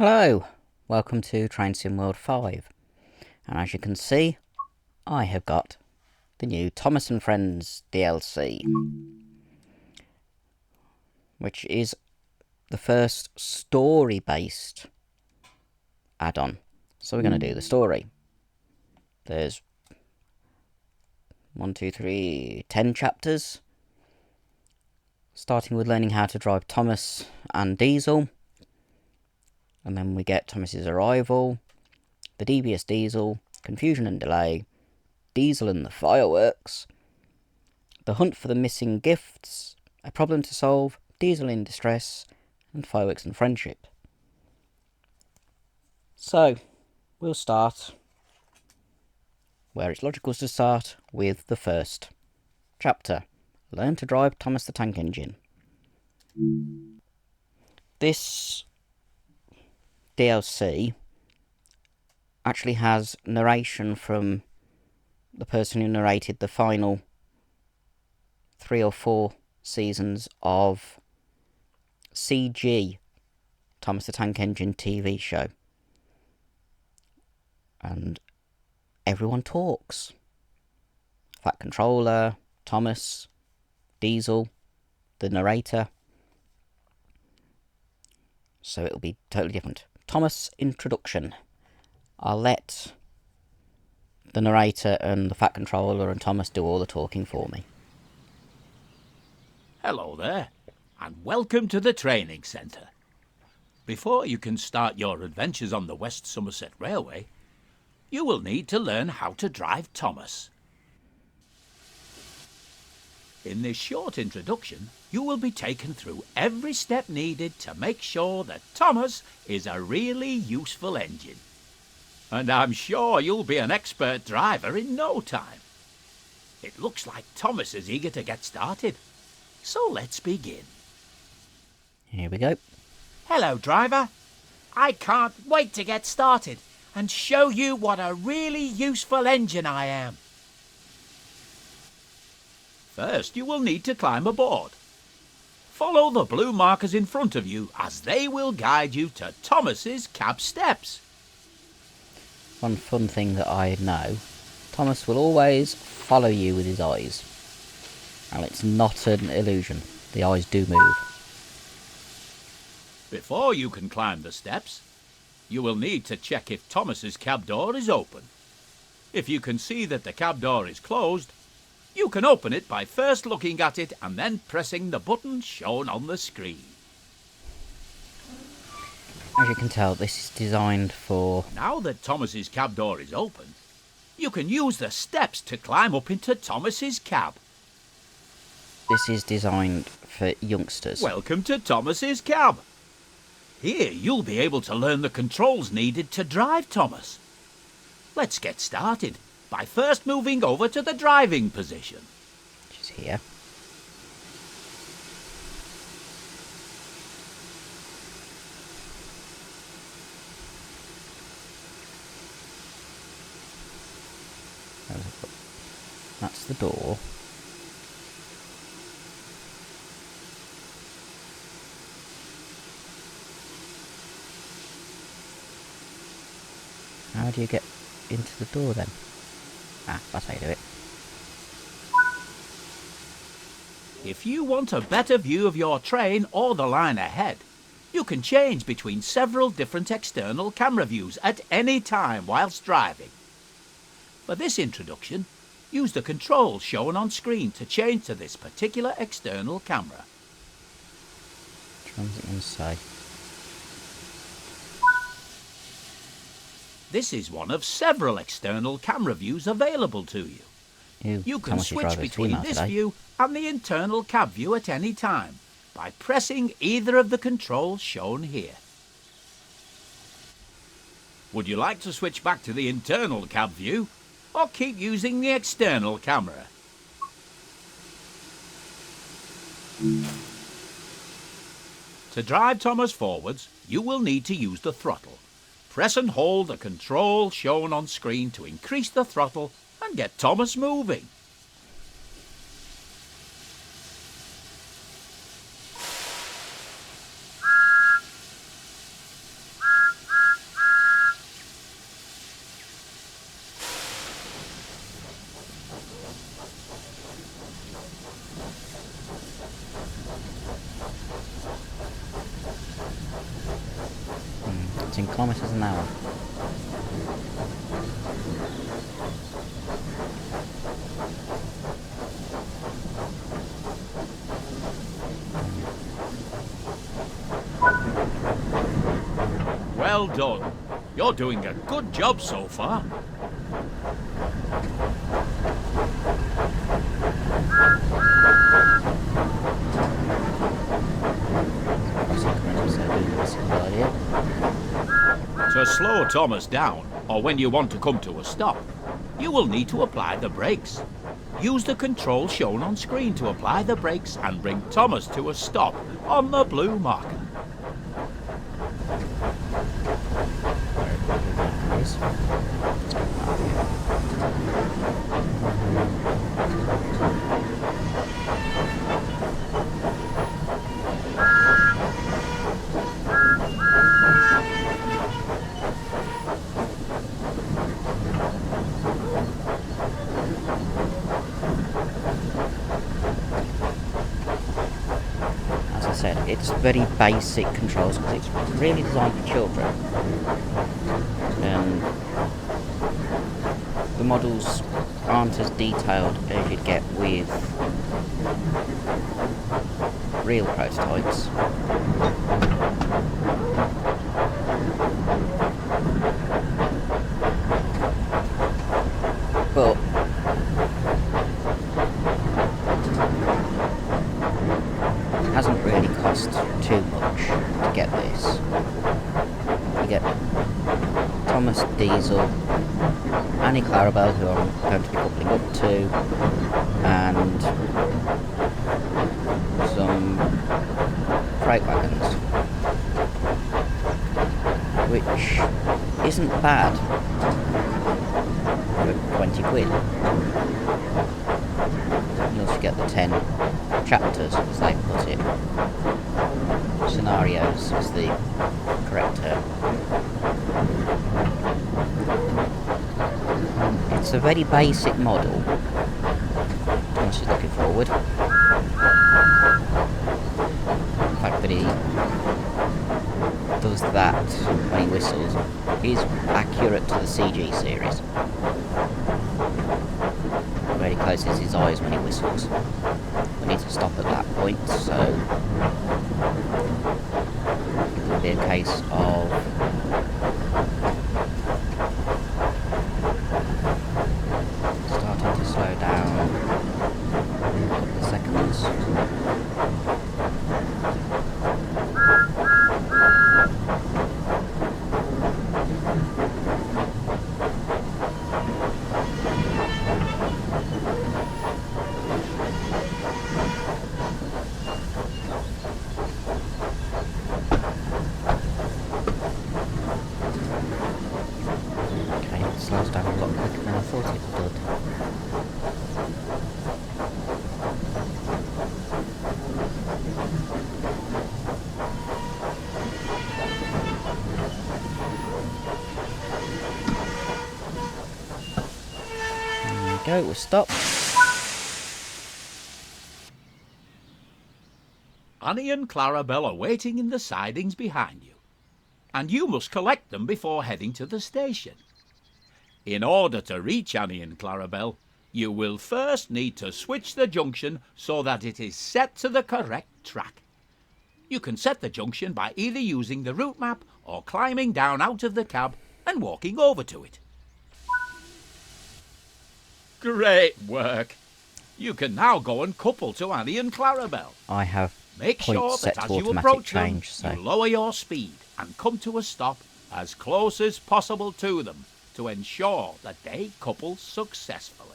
Hello, welcome to Train Sim World 5, and as you can see, I have got the new Thomas and Friends DLC, which is the first story-based add-on. So we're going to do the story. There's 10 chapters, starting with learning how to drive Thomas and Diesel, and then we get Thomas's arrival, the devious Diesel, confusion and delay, Diesel and the fireworks, the hunt for the missing gifts, a problem to solve, Diesel in distress, and fireworks and friendship. So, we'll start where it's logical to start with the first chapter. Learn to drive Thomas the Tank Engine. This DLC actually has narration from the person who narrated the final 3 or 4 seasons of CG Thomas the Tank Engine TV show. And everyone talks. Fat Controller, Thomas, Diesel, the narrator. So it'll be totally different. Thomas introduction. I'll let the narrator and the Fat Controller and Thomas do all the talking for me. Hello there, and welcome to the training centre. Before you can start your adventures on the West Somerset Railway, you will need to learn how to drive Thomas. In this short introduction, you will be taken through every step needed to make sure that Thomas is a really useful engine. And I'm sure you'll be an expert driver in no time. It looks like Thomas is eager to get started. So let's begin. Here we go. Hello, driver. I can't wait to get started and show you what a really useful engine I am. First, you will need to climb aboard. Follow the blue markers in front of you as they will guide you to Thomas's cab steps. One fun thing that I know, Thomas will always follow you with his eyes. And it's not an illusion. The eyes do move. Before you can climb the steps, you will need to check if Thomas's cab door is open. If you can see that the cab door is closed, you can open it by first looking at it and then pressing the button shown on the screen. As you can tell, this is designed for... Now that Thomas's cab door is open, you can use the steps to climb up into Thomas's cab. This is designed for youngsters. Welcome to Thomas's cab. Here you'll be able to learn the controls needed to drive Thomas. Let's get started by first moving over to the driving position. Which is here. That's the door. How do you get into the door then? Ah, that's how you do it. If you want a better view of your train or the line ahead, you can change between several different external camera views at any time whilst driving. For this introduction, use the controls shown on screen to change to this particular external camera. Transit inside. This is one of several external camera views available to you. You can switch between this view and the internal cab view at any time by pressing either of the controls shown here. Would you like to switch back to the internal cab view or keep using the external camera? To drive Thomas forwards, you will need to use the throttle. Press and hold the control shown on screen to increase the throttle and get Thomas moving. in kilometres an hour. Well done. You're doing a good job so far. To slow Thomas down, or when you want to come to a stop, you will need to apply the brakes. Use the control shown on screen to apply the brakes and bring Thomas to a stop on the blue marker. As I said, it's very basic controls because it's really designed for children. And the models aren't as detailed as you'd get with real prototypes. But it hasn't really cost too much to get this. You get Thomas, Diesel, Annie Clarabelle, who I'm going to be coupling up to, and some freight wagons, which isn't bad for 20 quid. You also get the 10 chapters, as they put it. Scenarios is the correct term. It's a very basic model. Thomas is looking forward. The fact that he does that when he whistles is accurate to the CG series. Where he closes his eyes when he whistles. We need to stop at that point, so it will be a case of starting to slow down a couple of seconds. Okay, it slows down a lot quicker than I thought it would. There we go, we'll stop. Annie and Clarabelle are waiting in the sidings behind you, and you must collect them before heading to the station. In order to reach Annie and Clarabelle, you will first need to switch the junction so that it is set to the correct track. You can set the junction by either using the route map or climbing down out of the cab and walking over to it. Great work! You can now go and couple to Annie and Clarabelle. I have Make sure points set that to as you automatic approach them, change, so you lower your speed and come to a stop as close as possible to them to ensure that they couple successfully.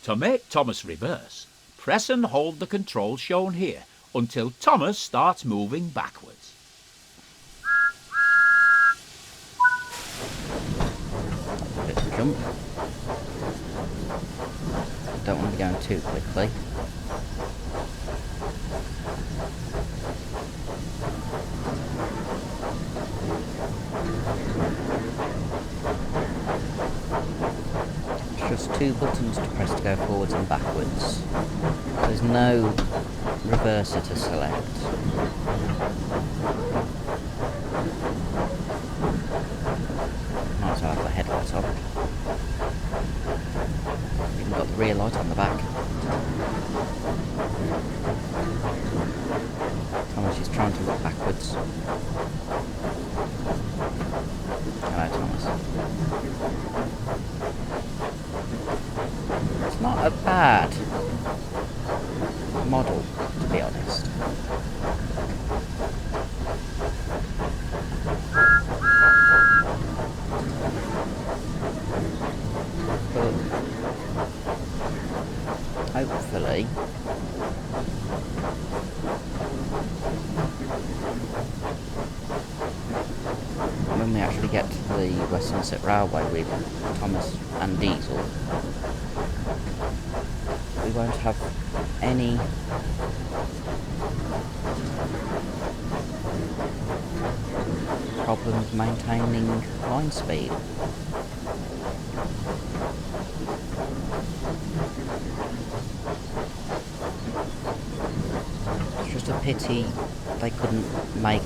To make Thomas reverse, press and hold the control shown here until Thomas starts moving backwards. bit of a jump. Don't want to be going too quickly. It's just 2 buttons to press to go forwards and backwards. There's no reverser to select. rear light on the back. Thomas is trying to look backwards. Hello, Thomas. It's not a bad model, to be honest. But hopefully when we actually get to the West Somerset Railway with Thomas and Diesel, we won't have any problems maintaining line speed. It's just a pity they couldn't make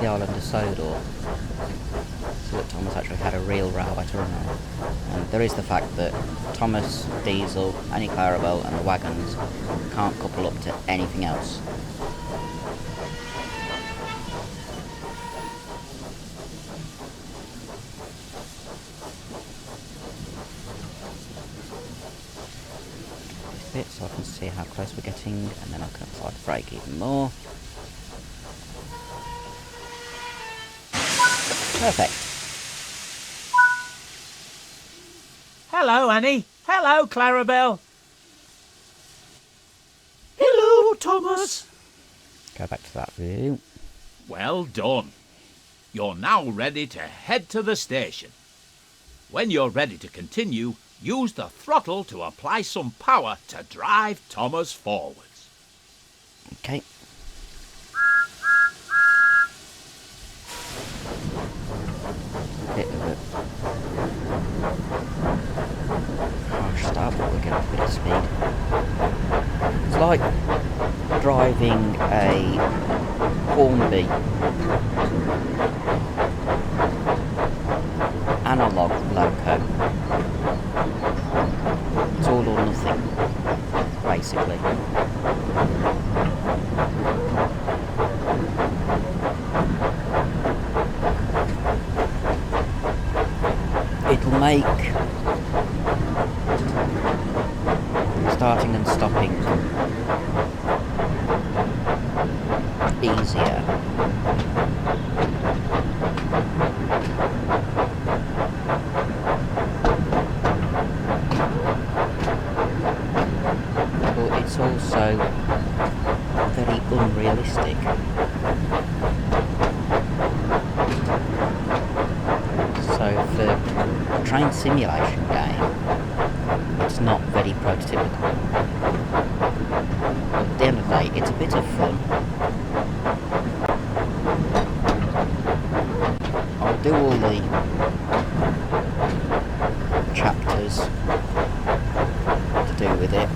the island of Sodor so that Thomas actually had a real railway to run on. And there is the fact that Thomas, Diesel, any Clarabelle and the wagons can't couple up to anything else. This bit so I can see how close we're getting, and then I can apply the brake even more. Perfect. Hello, Annie. Hello, Clarabelle. Hello, Thomas. Go back to that view. Well done. You're now ready to head to the station. When you're ready to continue, use the throttle to apply some power to drive Thomas forwards. Okay. Bit of a harsh start, but we'll get a bit of speed. It's like driving a Hornby analog loco. It's all or nothing, basically. It'll make starting and stopping easier. But it's also very unrealistic. So for a train simulation game, it's not very prototypical. But at the end of the day, it's a bit of fun. I'll do all the chapters to do with it.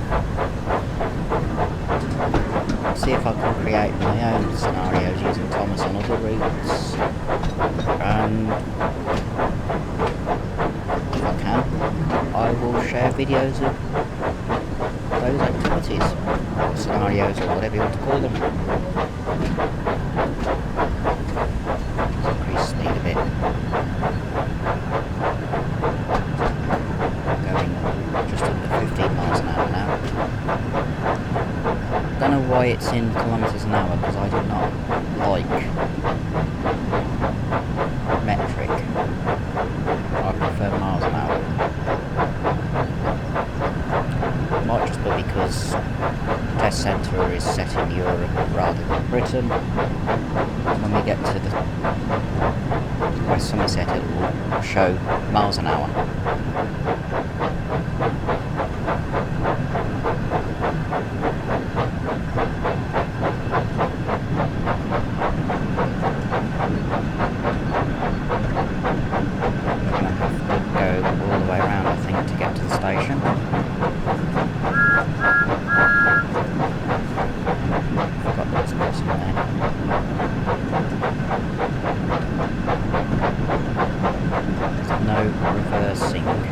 See if I can create my own scenarios using Thomas on other routes. And if I can, I will share videos of those activities, or scenarios, or whatever you want to call them. Let's increase speed a bit. Going just under 15 miles an hour now. Don't know why it's in kilometres an hour, because I do not like metric. I prefer miles an hour. Might just be because the test centre is set in Europe rather than Britain. When we get to the West Somerset, it will show miles an hour. No reversing.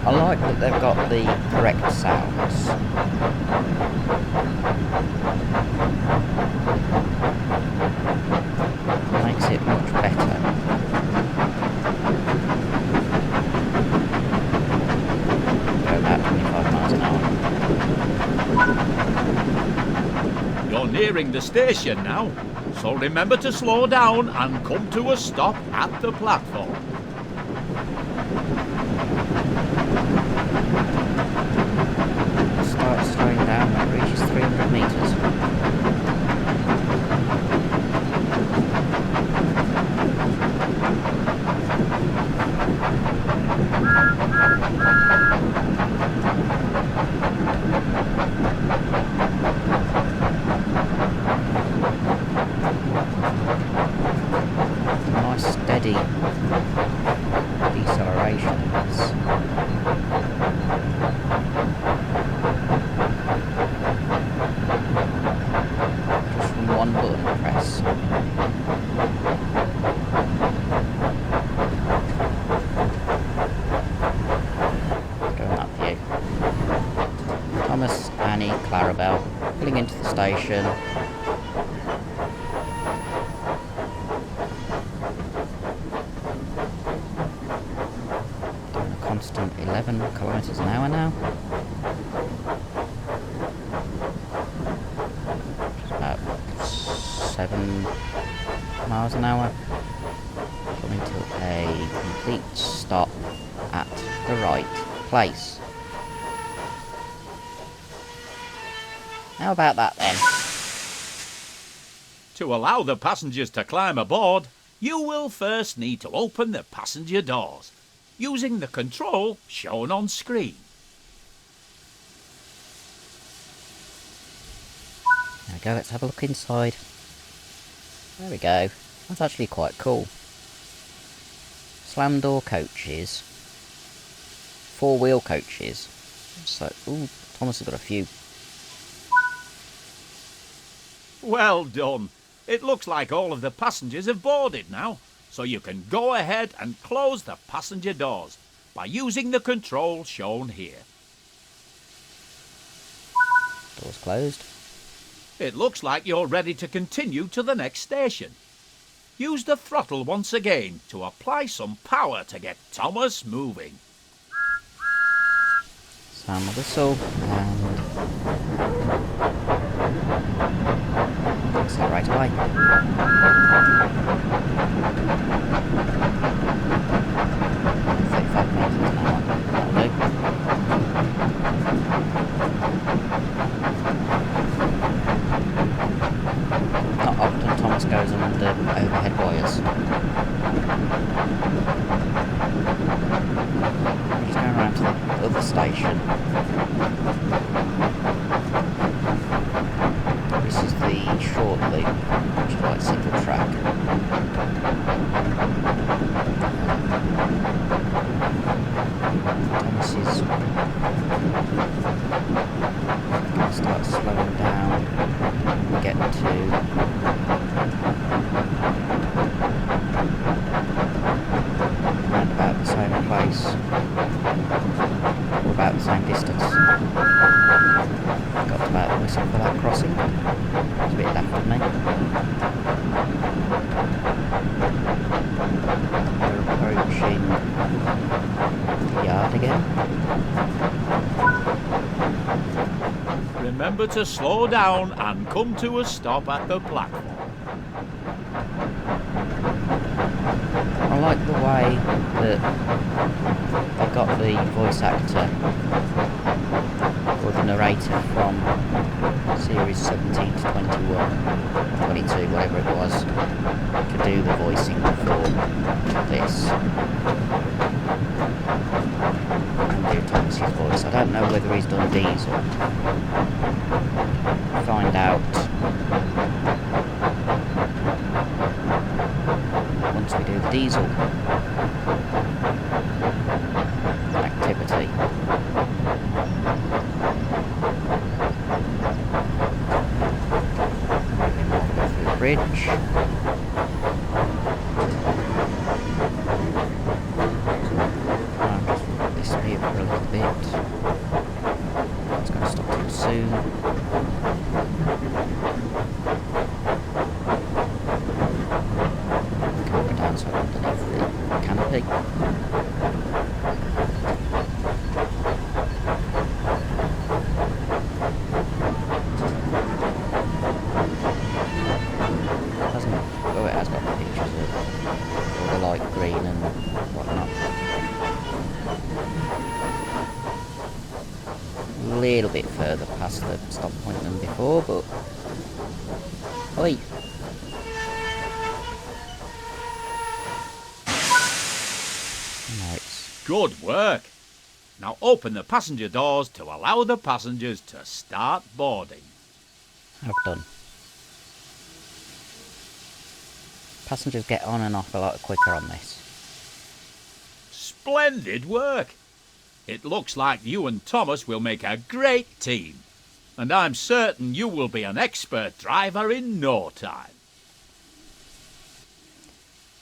I like that they've got the correct sounds. Makes it much better. Go about 25 miles an hour. You're nearing the station now, so remember to slow down and come to a stop at the platform. Start slowing down when it reaches 300 metres. Nice steady deceleration in this. Just from one button press. Going up view. Thomas, Annie, Clarabelle pulling into the station. Doing a constant 11 kilometres an hour now. About 7 miles an hour. Coming to a complete stop at the right place. How about that then? To allow the passengers to climb aboard, you will first need to open the passenger doors, using the control shown on screen. There we go, let's have a look inside. There we go. That's actually quite cool. Slam door coaches. 4-wheel coaches. So, ooh, Thomas has got a few. Well done. It looks like all of the passengers have boarded now, so you can go ahead and close the passenger doors by using the control shown here. Doors closed. It looks like you're ready to continue to the next station. Use the throttle once again to apply some power to get Thomas moving. Sound the whistle and accelerate away. 35 miles an hour. That'll do. Not often Thomas goes under overhead wires. We're just going around to the other station. This is the short loop, which is like single track. Thomas is going to start slowing down and get to around about the same place, or about the same distance. Got to about the whistle for that crossing. It's a bit daft of me. We're approaching the yard again. Remember to slow down and come to a stop at the platform. I like the way that they got the voice actor, or the narrator from series 17 to 21, 22, whatever it was, to do the voicing for this. And do Thomas's voice. I don't know whether he's done Diesel. Find out once we do the Diesel activity. Moving on, go through the bridge. I'll just disappear for a a little bit. It's going to stop too soon. Camera down so underneath the canopy. It has got the pictures of all the light green and whatnot. A little bit further past the stop point than before, but... Oi! Good work. Now open the passenger doors to allow the passengers to start boarding. I've done. Passengers get on and off a lot quicker on this. Splendid work. It looks like you and Thomas will make a great team, and I'm certain you will be an expert driver in no time.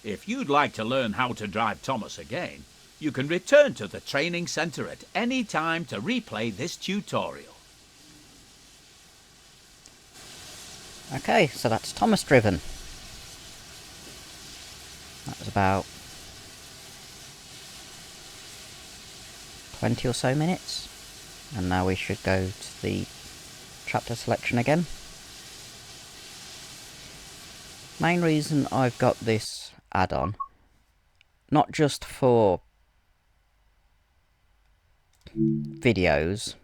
If you'd like to learn how to drive Thomas again, you can return to the training centre at any time to replay this tutorial. Okay, so that's Thomas driven. That was about 20 or so minutes. And now we should go to the chapter selection again. Main reason I've got this add-on, not just for videos,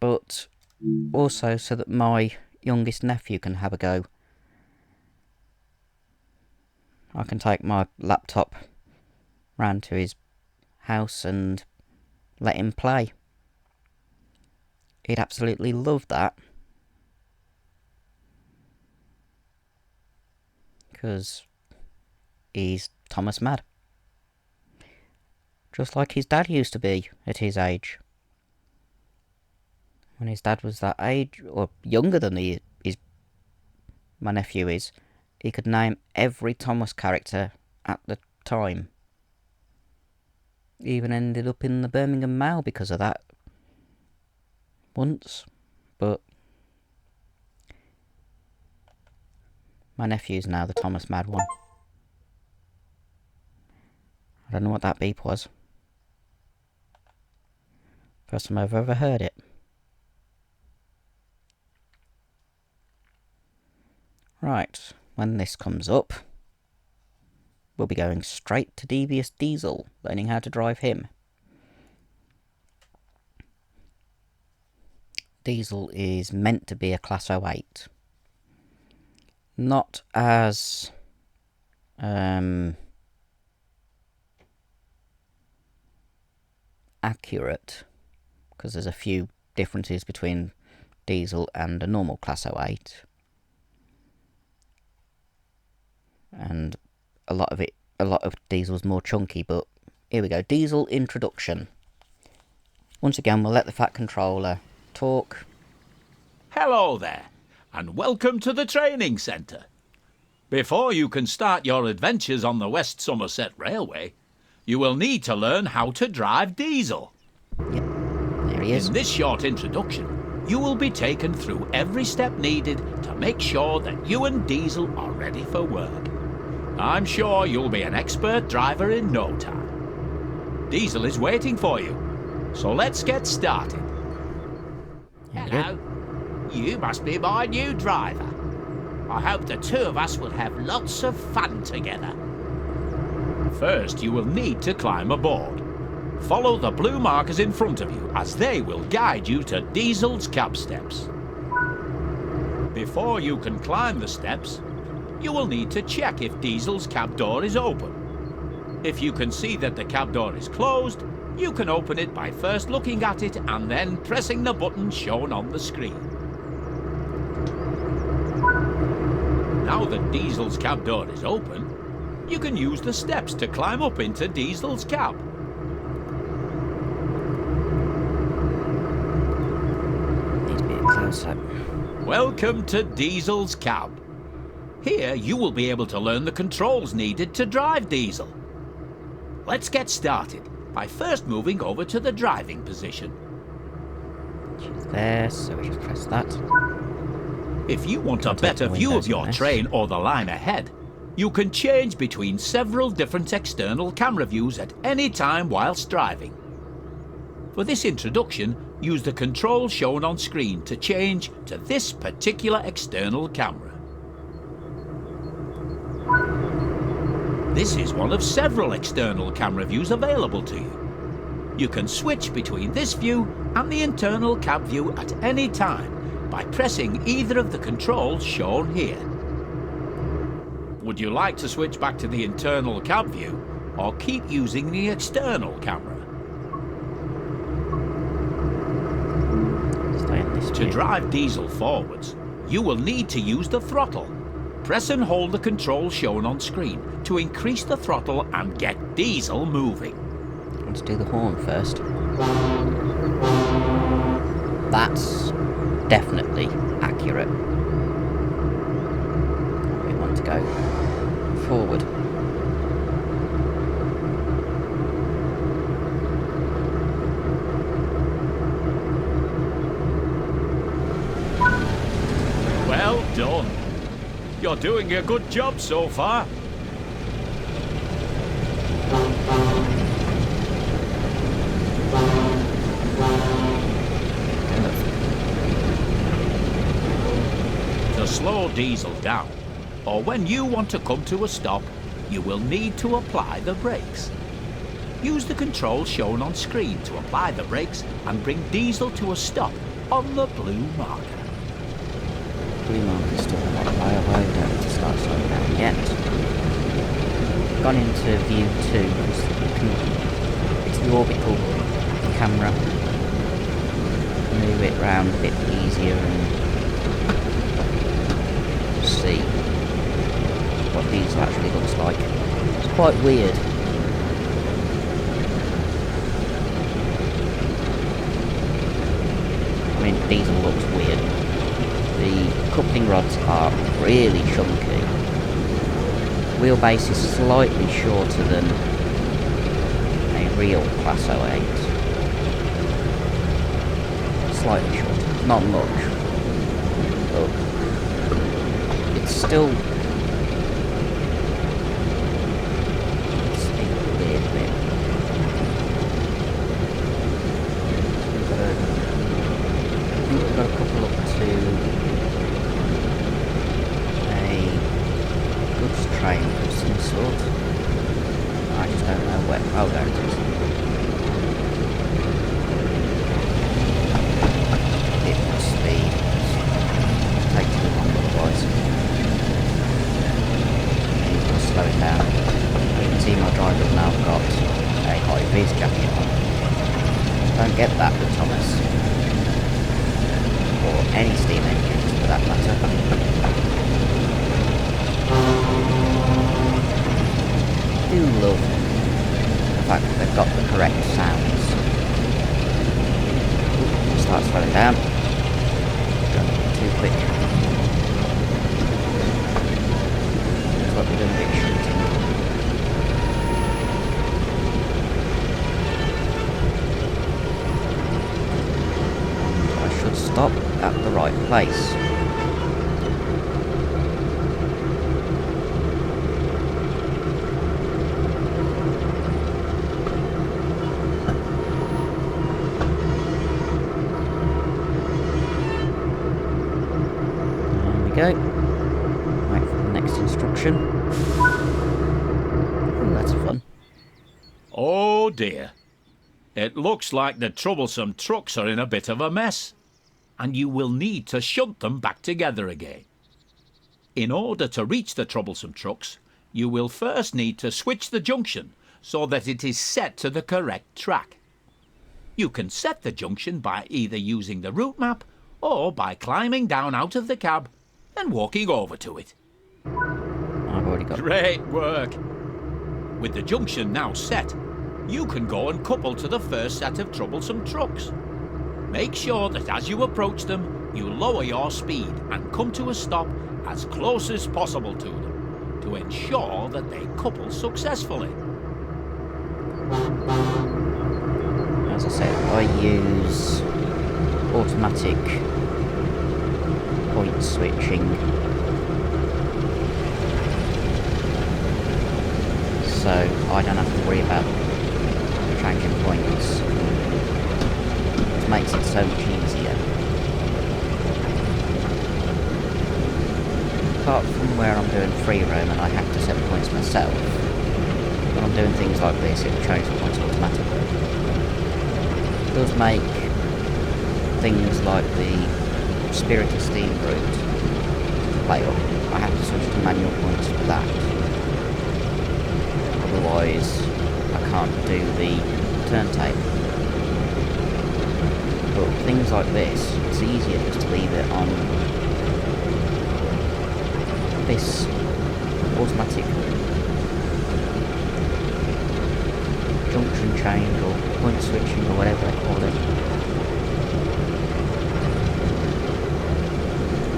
but also so that my youngest nephew can have a go. I can take my laptop round to his house and let him play. He'd absolutely love that. Because he's Thomas mad. Just like his dad used to be at his age. When his dad was that age, or younger than my nephew is, he could name every Thomas character at the time. He even ended up in the Birmingham Mail because of that. Once. But my nephew's now the Thomas mad one. I don't know what that beep was. First time I've ever heard it. Right, when this comes up, we'll be going straight to Devious Diesel, learning how to drive him. Diesel is meant to be a Class 08. Not as accurate, because there's a few differences between Diesel and a normal Class 08. And a lot of Diesel's more chunky, but here we go. Diesel introduction. Once again, we'll let the Fat Controller talk. Hello there, and welcome to the training centre. Before you can start your adventures on the West Somerset Railway, you will need to learn how to drive Diesel. Yep, there he is. In this short introduction, you will be taken through every step needed to make sure that you and Diesel are ready for work. I'm sure you'll be an expert driver in no time. Diesel is waiting for you, so let's get started. Hello. You must be my new driver. I hope the two of us will have lots of fun together. First, you will need to climb aboard. Follow the blue markers in front of you, as they will guide you to Diesel's cab steps. Before you can climb the steps, you will need to check if Diesel's cab door is open. If you can see that the cab door is closed, you can open it by first looking at it and then pressing the button shown on the screen. Now that Diesel's cab door is open, you can use the steps to climb up into Diesel's cab. Need to be a close-up. Welcome to Diesel's cab. Here you will be able to learn the controls needed to drive Diesel. Let's get started by first moving over to the driving position. She's there, so we just press that. If you want a Can't take better the view of windows your on this. train or the line ahead, you can change between several different external camera views at any time whilst driving. For this introduction, use the controls shown on screen to change to this particular external camera. This is one of several external camera views available to you. You can switch between this view and the internal cab view at any time by pressing either of the controls shown here. Would you like to switch back to the internal cab view or keep using the external camera? Stay in this To view. drive diesel forwards, you will need to use the throttle. Press and hold the controls shown on screen to increase the throttle and get diesel moving. Let's do the horn first. That's definitely accurate. We want to go forward. Well done. You're doing a good job so far. To slow diesel down, or when you want to come to a stop, you will need to apply the brakes. Use the controls shown on screen to apply the brakes and bring diesel to a stop on the blue marker. Blue marker's still a lot higher, we don't need to start slowing down yet. Gone into view 2, it's the orbital camera. Move it round a bit easier and see what diesel actually looks like. It's quite weird. I mean, diesel looks weird. The coupling rods are really chunky. Wheelbase is slightly shorter than a real Class 08. Slightly shorter, not much. But it's still... it's a weird bit. I think we've got a couple up to goods train of some sort. I just don't know where. Oh, there it is. It must be. Take too long otherwise. Need to slow it down. You can see my driver's now got a high-vis jacket on. Don't get that with Thomas. Or any steam engines for that matter. I do love the fact that they've got the correct sounds. Start slowing down. Going too quick. Looks like we're doing a bit of shunting. And I should stop at the right place. Go. Wait for the next instruction. Ooh, that's fun. Oh dear. It looks like the troublesome trucks are in a bit of a mess, and you will need to shunt them back together again. In order to reach the troublesome trucks, you will first need to switch the junction so that it is set to the correct track. You can set the junction by either using the route map or by climbing down out of the cab and walking over to it. I've already got... Great work! With the junction now set, you can go and couple to the first set of troublesome trucks. Make sure that as you approach them, you lower your speed and come to a stop as close as possible to them to ensure that they couple successfully. use automatic point switching, so I don't have to worry about changing points, which makes it so much easier. Apart from where I'm doing free roam and I have to set points myself, when I'm doing things like this, it will change the points automatically. It does make things like the Spirit of Steam route play up. I have to switch to manual points for that. Otherwise, I can't do the turntable. But things like this, it's easier just to leave it on this automatic junction change or point switching or whatever they call it.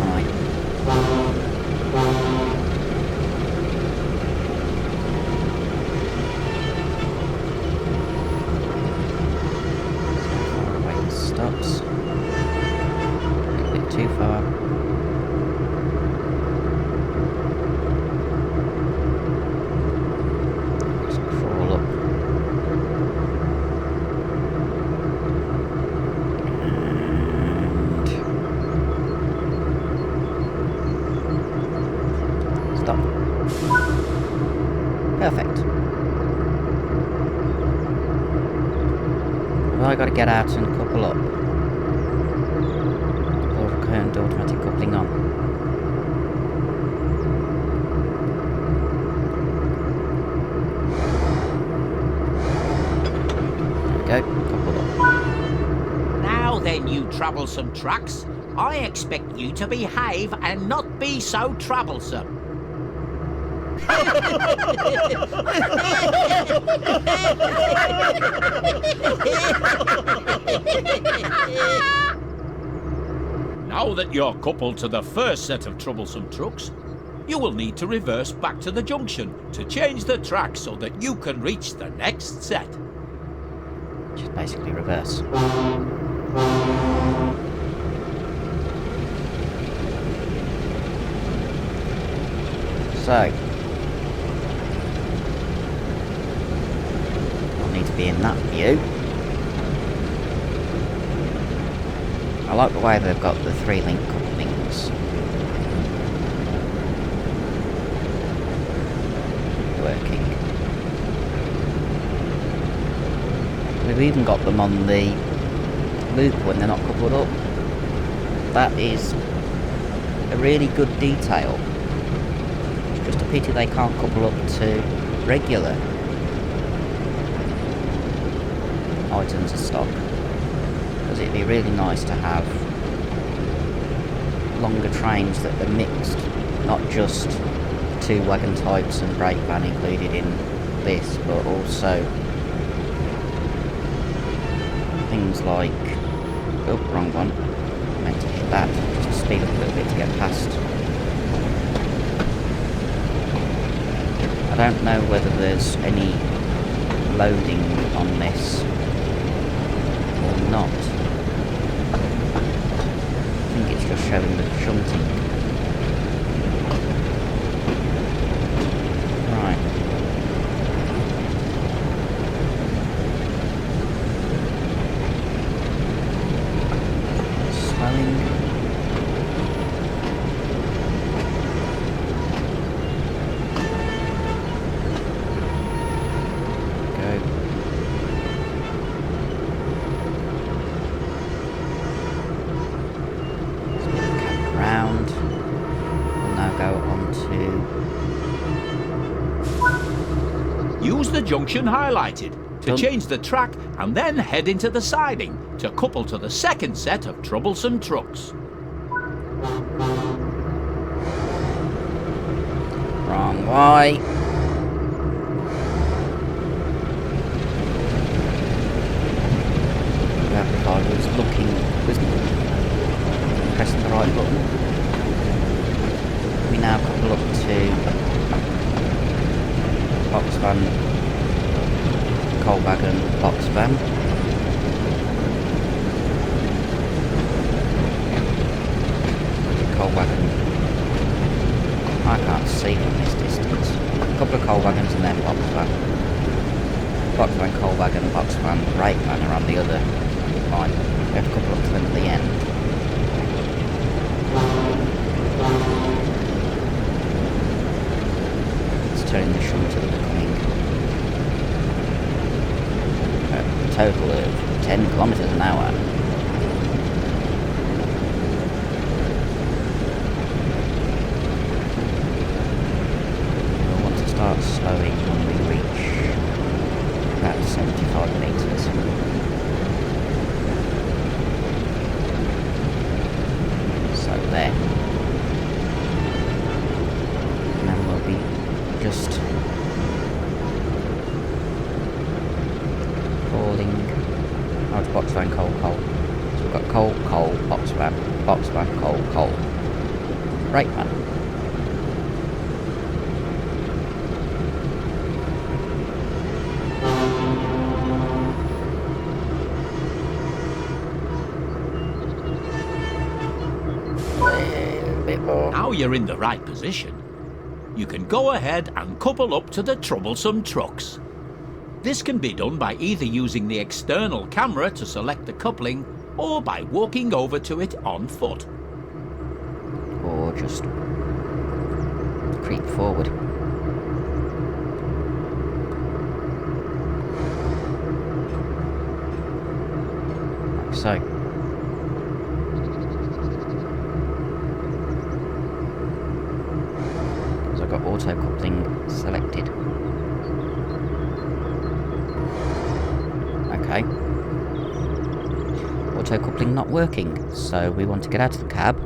Right. Far away it stops. A bit too far. Perfect. Well, I gotta get out and couple up. Or current automatic coupling on. There we go, couple up. Now then, you troublesome trucks, I expect you to behave and not be so troublesome. Now that you're coupled to the first set of troublesome trucks, you will need to reverse back to the junction to change the track so that you can reach the next set. Which is basically reverse. So, I'll need to be in that view. I like the way they've got the 3-link couplings working. We've even got them on the loop when they're not coupled up. That is a really good detail. It's just a pity they can't couple up to regular items of stock, because it'd be really nice to have longer trains that are mixed, not just 2 wagon types and brake van included in this, but also things like, oh, wrong one, I meant to hit that, just to speed up a little bit to get past. I don't know whether there's any loading on this or not. I think it's just showing the shunting. Right. Slowing. Use the junction highlighted to change the track and then head into the siding to couple to the second set of troublesome trucks. Wrong way. If I was looking, was pressing the right button. We now couple up to box van, coal wagon, box van. coal wagon. I can't see from this distance. A couple of coal wagons and then box van. Box van, coal wagon, box van, brake van are on the other line. We have to couple up to them at the end. It's turning the shunt to the becoming a total of 10 kilometres an hour. We'll want to start slowing when we reach about 75 metres. So there. And then we'll be just calling. Oh, it's box van, coal, coal. So we've got coal, coal, box van, coal, coal. Right, man. A bit more. Now you're in the right position, you can go ahead and couple up to the troublesome trucks. This can be done by either using the external camera to select the coupling or by walking over to it on foot. Or just creep forward. Like so. Because I've got auto coupling selected. Okay. Auto coupling not working, so we want to get out of the cab.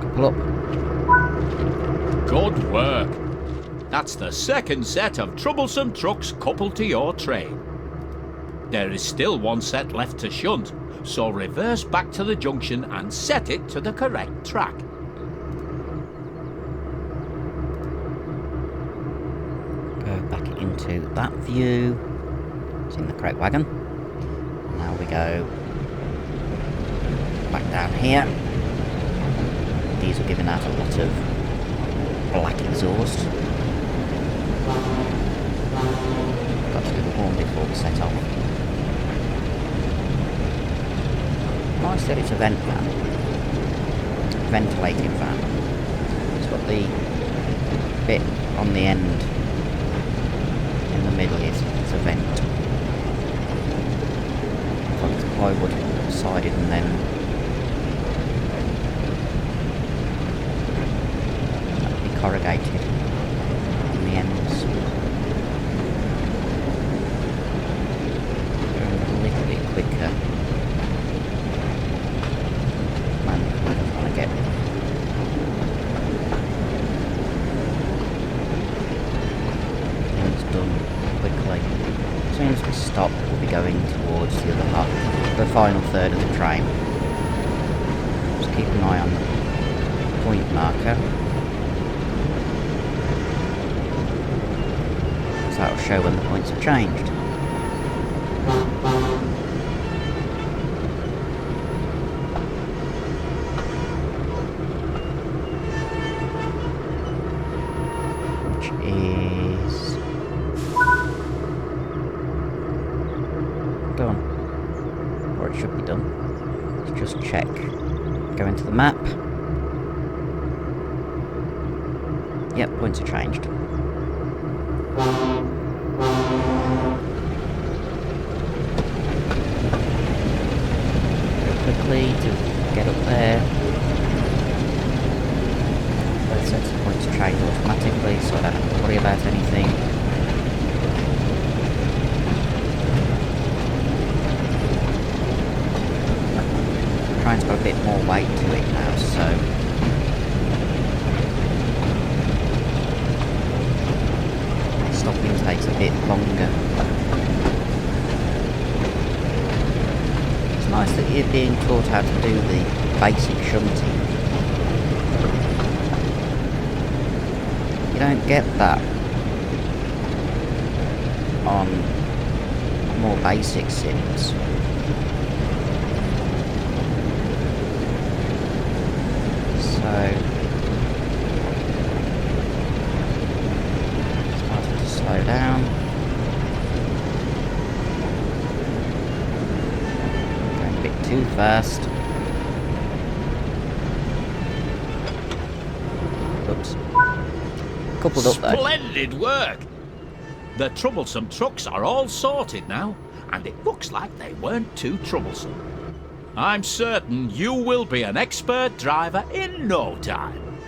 Couple up. Good work. That's the second set of troublesome trucks coupled to your train. There is still one set left to shunt, so reverse back to the junction and set it to the correct track. Go back into that view. It's in the correct wagon. Now we go back down here. These are giving out a lot of black exhaust. Got to do the horn before we set off. Nice that it's a vent van. Ventilated van. It's got the bit on the end in the middle is it's a vent. It's like it's plywood sided and then corrugated on the ends. Going a little bit quicker. Man, I don't want to get things done quickly. As soon as we stop, we'll be going towards the other half, the final third of the train. Just keep an eye on the point marker. So that'll show when the points have changed. Which is done. Or it should be done. Let's just check. Go into the map. Yep, points are changed. Quickly to get up there. Both sets of points change automatically, so I don't have to worry about anything. The train's got a bit more weight to it now, so stopping takes a bit longer. It's nice that you're being taught how to do the basic shunting. You don't get that on more basic sims. So starting to slow down. Going a bit too fast. Oops. Coupled up though. Splendid work! The troublesome trucks are all sorted now, and it looks like they weren't too troublesome. I'm certain you will be an expert driver in no time.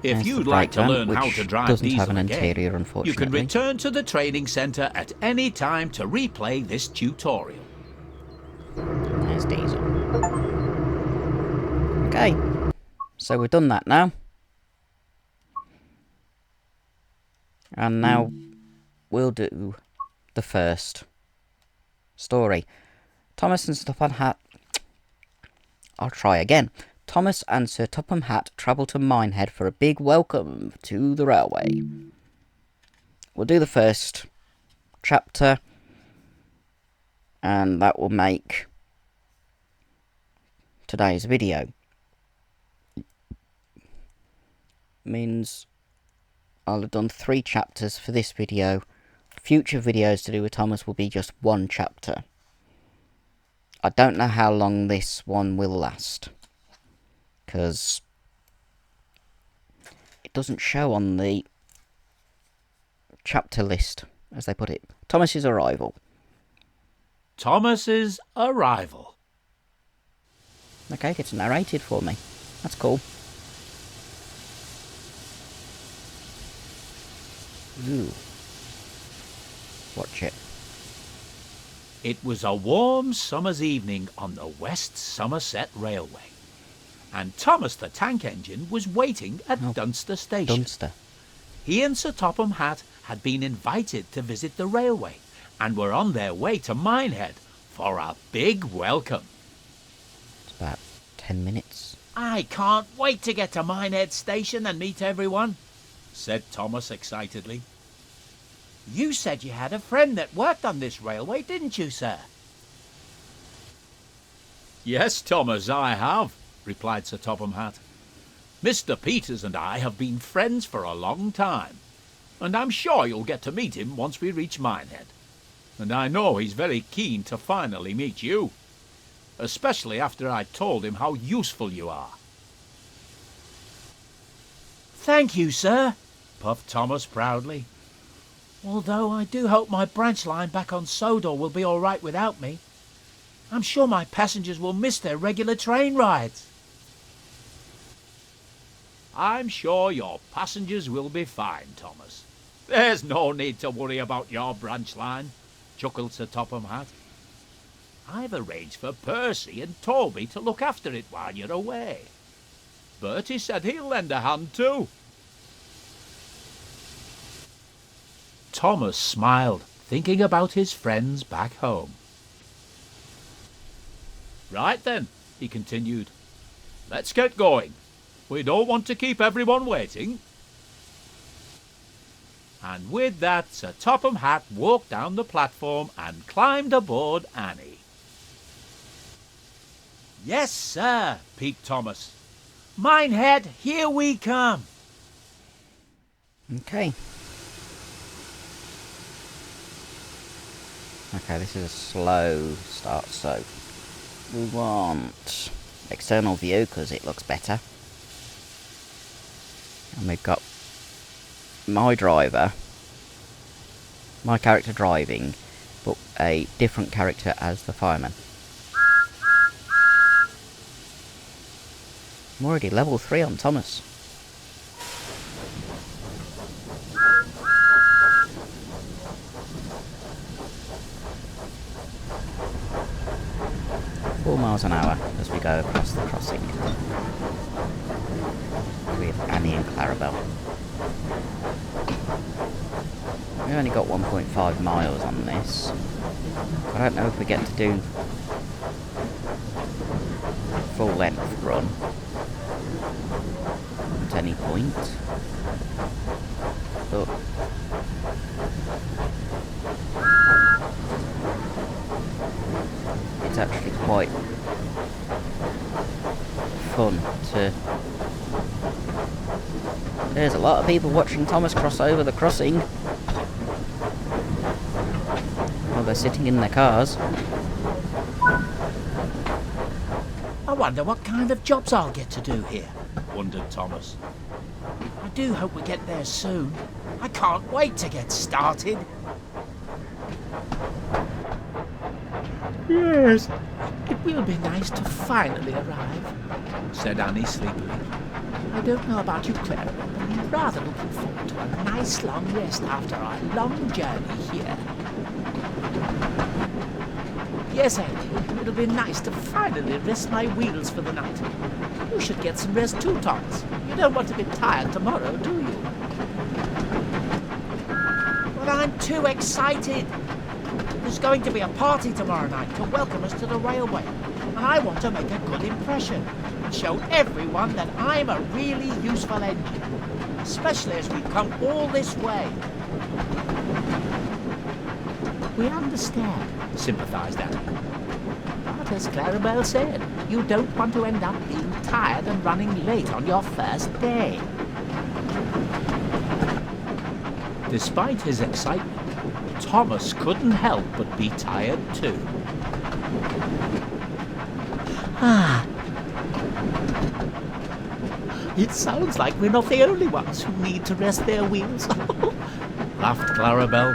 If There's you'd the like to brake learn van, how which to drive doesn't diesel have an again, interior, you unfortunately. can return to the training centre at any time to replay this tutorial. And there's diesel. Okay, so we've done that now. And now we'll do the first story. Thomas and Sir Topham Hatt. I'll try again. Thomas and Sir Topham Hatt travel to Minehead for a big welcome to the railway. We'll do the first chapter, and that will make today's video. Means I'll have done 3 chapters for this video. Future videos to do with Thomas will be just 1 chapter. I don't know how long this one will last, because it doesn't show on the chapter list, as they put it. Thomas's arrival. Thomas's arrival. Okay, it gets narrated for me. That's cool. Ooh. Watch it. It was a warm summer's evening on the West Somerset Railway, and Thomas the tank engine was waiting at Dunster Station. Dunster. He and Sir Topham Hatt had been invited to visit the railway and were on their way to Minehead for a big welcome. It's about 10 minutes. I can't wait to get to Minehead Station and meet everyone, said Thomas excitedly. You said you had a friend that worked on this railway, didn't you, sir? Yes, Thomas, I have, replied Sir Topham Hatt. Mr. Peters and I have been friends for a long time, and I'm sure you'll get to meet him once we reach Minehead. And I know he's very keen to finally meet you, especially after I told him how useful you are. Thank you, sir, puffed Thomas proudly. Although I do hope my branch line back on Sodor will be all right without me. I'm sure my passengers will miss their regular train rides. I'm sure your passengers will be fine, Thomas. There's no need to worry about your branch line, chuckled Sir Topham Hatt. I've arranged for Percy and Toby to look after it while you're away. Bertie said he'll lend a hand too. Thomas smiled, thinking about his friends back home. Right then, he continued. Let's get going. We don't want to keep everyone waiting. And with that, Sir Topham Hatt walked down the platform and climbed aboard Annie. Yes, sir, peeped Thomas. Minehead, here we come. Okay. Okay, this is a slow start, so we want external view because it looks better. And we've got my driver, my character driving, but a different character as the fireman. I'm already level 3 on Thomas. Miles an hour as we go across the crossing with Annie and Clarabelle. We only got 1.5 miles on this. I don't know if we get to do full length run at any point, but actually quite fun to... There's a lot of people watching Thomas cross over the crossing while they're sitting in their cars. I wonder what kind of jobs I'll get to do here, wondered Thomas. I do hope we get there soon. I can't wait to get started. Yes, it will be nice to finally arrive, said Annie sleepily. I don't know about you, Clara, but I'm rather looking forward to a nice long rest after our long journey here. Yes, Annie, it'll be nice to finally rest my wheels for the night. You should get some rest too, Thomas. You don't want to be tired tomorrow, do you? But I'm too excited. There's going to be a party tomorrow night to welcome us to the railway, and I want to make a good impression and show everyone that I'm a really useful engine, especially as we've come all this way. We understand, sympathised Annie. But as Clarabelle said, you don't want to end up being tired and running late on your first day. Despite his excitement, Thomas couldn't help but be tired too. It sounds like we're not the only ones who need to rest their wheels, laughed Clarabelle.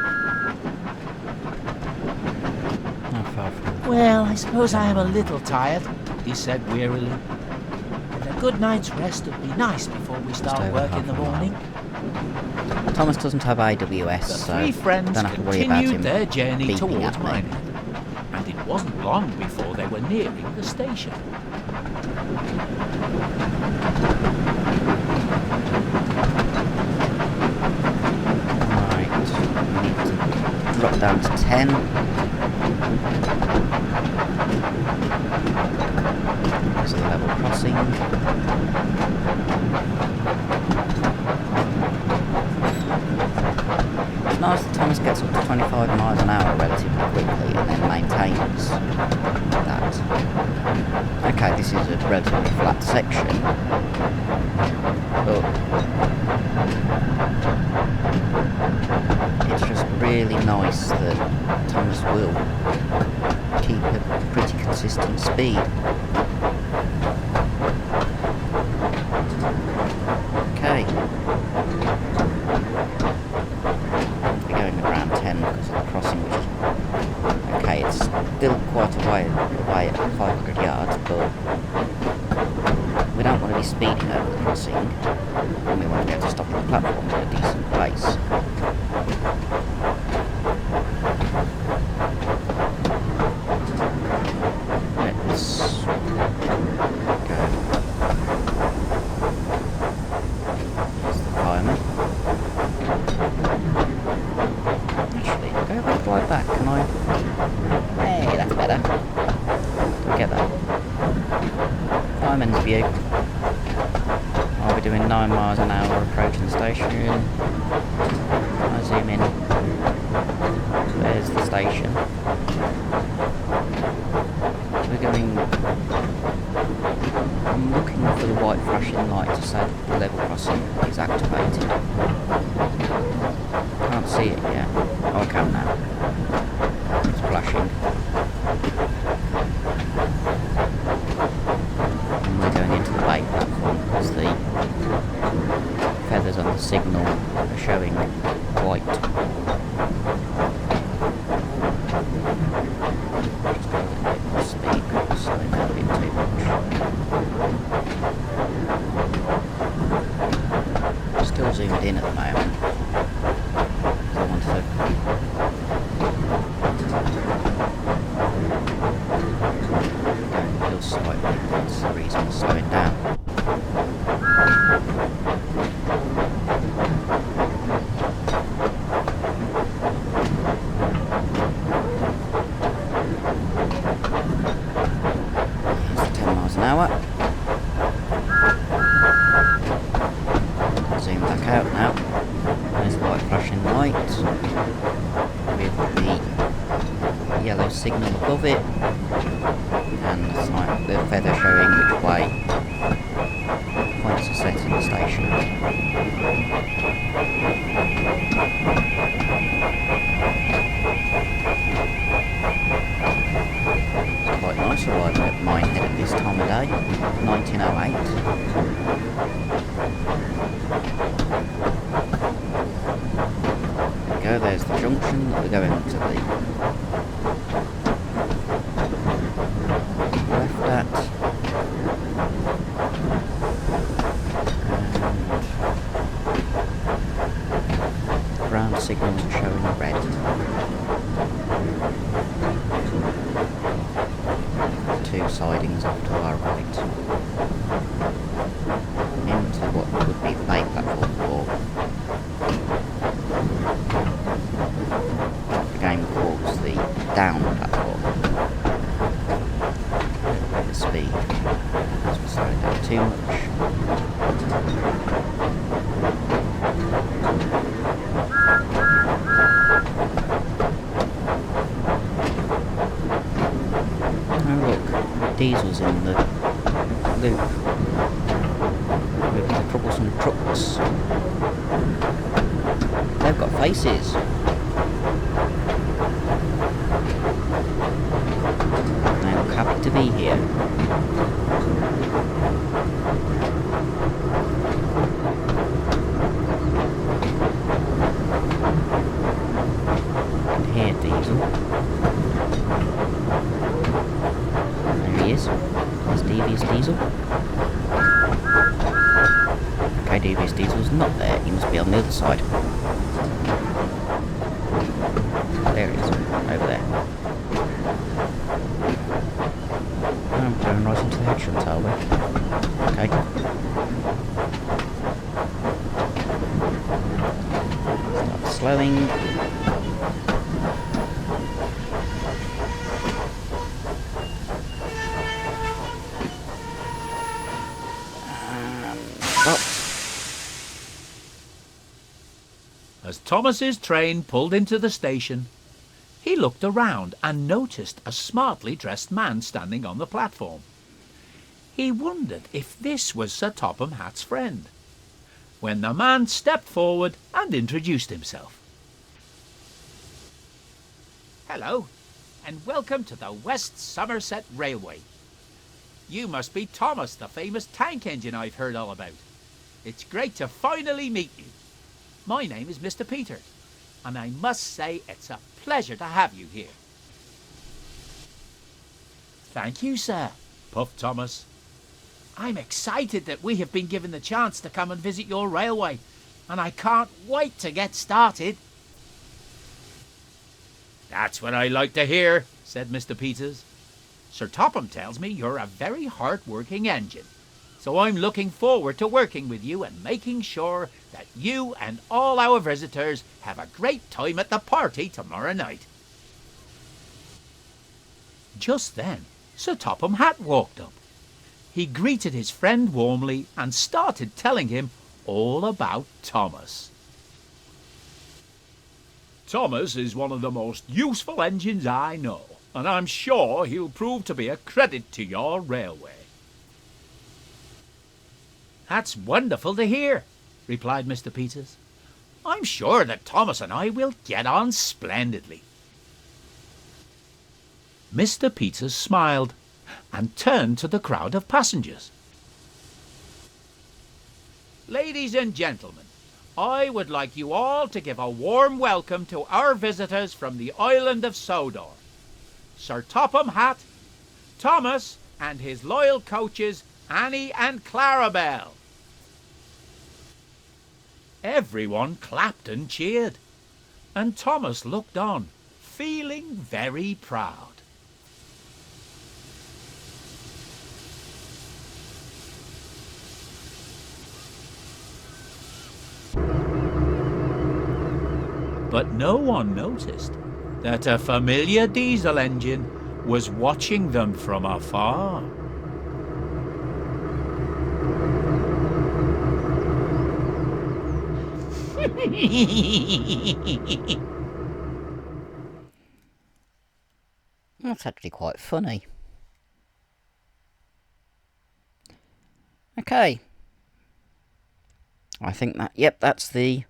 Well, I suppose I am a little tired, he said wearily. And a good night's rest would be nice before we start work in the morning. Thomas doesn't have AWS, The three friends don't have to worry about continued him their journey beeping towards at me. Minehead, and it wasn't long before they were nearing the station. Right, we need to drop down to 10. There's a level crossing. It's nice that Thomas gets up to 25 miles an hour relatively quickly and then maintains that. Okay, this is a relatively flat section, but it's just really nice that Thomas will keep a pretty consistent speed. Okay. We're going around 10 because of the crossing, which is okay. It's still quite a way away at 500 yards, but we don't want to be speeding over the crossing, and we want to be able to stop at the platform at a decent pace. Let's go. There's the fireman. Actually, go back right back, can I? Hey, that's better. Do I get that? Fireman's view. I'll be doing 9 miles an hour approaching the station. I zoom in. There's the station. We're going... I'm looking for the white flashing light to say that the level crossing is activated. Can't see it yet. Oh, I can now. It's flashing. And we're going into the bay platform because the feathers on the signal are showing white. Just go a little bit more speed because slowing down a bit too much. Still zoomed in at the moment. I want to go slightly, that's the reason I'm slowing down. Here's the 10 miles an hour. Zoom back out now. There's the white flashing light with the yellow signal above it. feather showing which way points are set in the station. It's quite nice arriving at Minehead at this time of day, 1908. There we go, there's the junction that we're going to the left at. And ground signals are showing red. Two sidings off to our right. Into what would be the main platform for the game calls the down platform. The speed, as we're slowing down too much. Oh look, Diesel's in the loop with the troublesome trucks. They've got faces. They look happy to be here. And here, Diesel. There he is. There's Devious Diesel. Okay, Devious Diesel's not there. He must be on the other side. There he is. Over there. I'm going right into the head shunt, are we? Okay. Start slowing. As Thomas's train pulled into the station, he looked around and noticed a smartly dressed man standing on the platform. He wondered if this was Sir Topham Hatt's friend, when the man stepped forward and introduced himself. Hello, and welcome to the West Somerset Railway. You must be Thomas, the famous tank engine I've heard all about. It's great to finally meet you. My name is Mr. Peters, and I must say it's a pleasure to have you here. Thank you, sir, puffed Thomas. I'm excited that we have been given the chance to come and visit your railway, and I can't wait to get started. That's what I like to hear, said Mr. Peters. Sir Topham tells me you're a very hard-working engine, so I'm looking forward to working with you and making sure that you and all our visitors have a great time at the party tomorrow night. Just then, Sir Topham Hatt walked up. He greeted his friend warmly and started telling him all about Thomas. Thomas is one of the most useful engines I know, and I'm sure he'll prove to be a credit to your railway. That's wonderful to hear, replied Mr. Peters. I'm sure that Thomas and I will get on splendidly. Mr. Peters smiled and turned to the crowd of passengers. Ladies and gentlemen, I would like you all to give a warm welcome to our visitors from the island of Sodor, Sir Topham Hatt, Thomas and his loyal coaches Annie and Clarabelle. Everyone clapped and cheered, and Thomas looked on, feeling very proud. But no one noticed that a familiar diesel engine was watching them from afar. That's actually quite funny. Okay. I think that, yep, that's the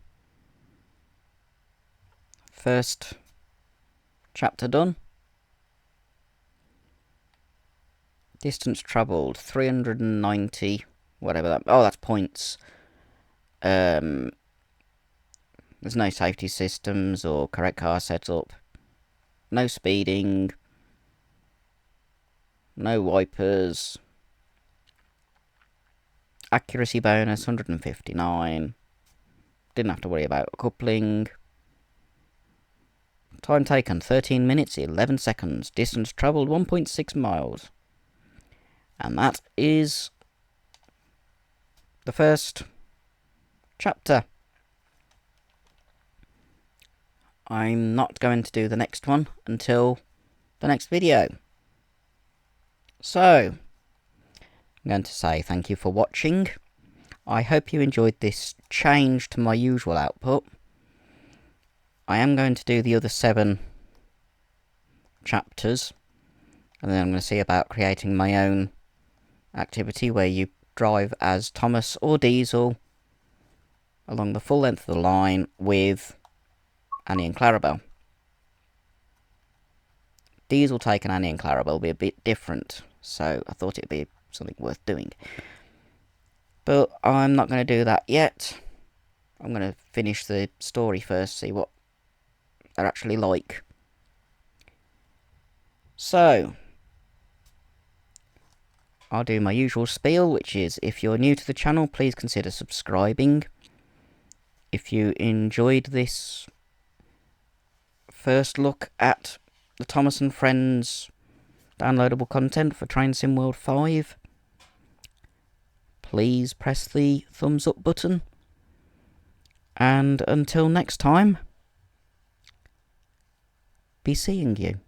first chapter done. Distance travelled, 390, whatever that, oh, that's points. There's no safety systems or correct car setup. No speeding. No wipers. Accuracy bonus, 159. Didn't have to worry about coupling. Time taken, 13 minutes, 11 seconds. Distance travelled, 1.6 miles. And that is the first chapter. I'm not going to do the next one until the next video. So, I'm going to say thank you for watching. I hope you enjoyed this change to my usual output. I am going to do the other 7 chapters, and then I'm going to see about creating my own activity where you drive as Thomas or Diesel along the full length of the line with Annie and Clarabelle. Diesel taking Annie and Clarabelle will be a bit different, so I thought it'd be something worth doing. But I'm not going to do that yet. I'm going to finish the story first, see what they're actually like. So, I'll do my usual spiel, which is, if you're new to the channel, please consider subscribing. If you enjoyed this first look at the Thomas and Friends downloadable content for Train Sim World 5, please press the thumbs up button. And until next time, be seeing you.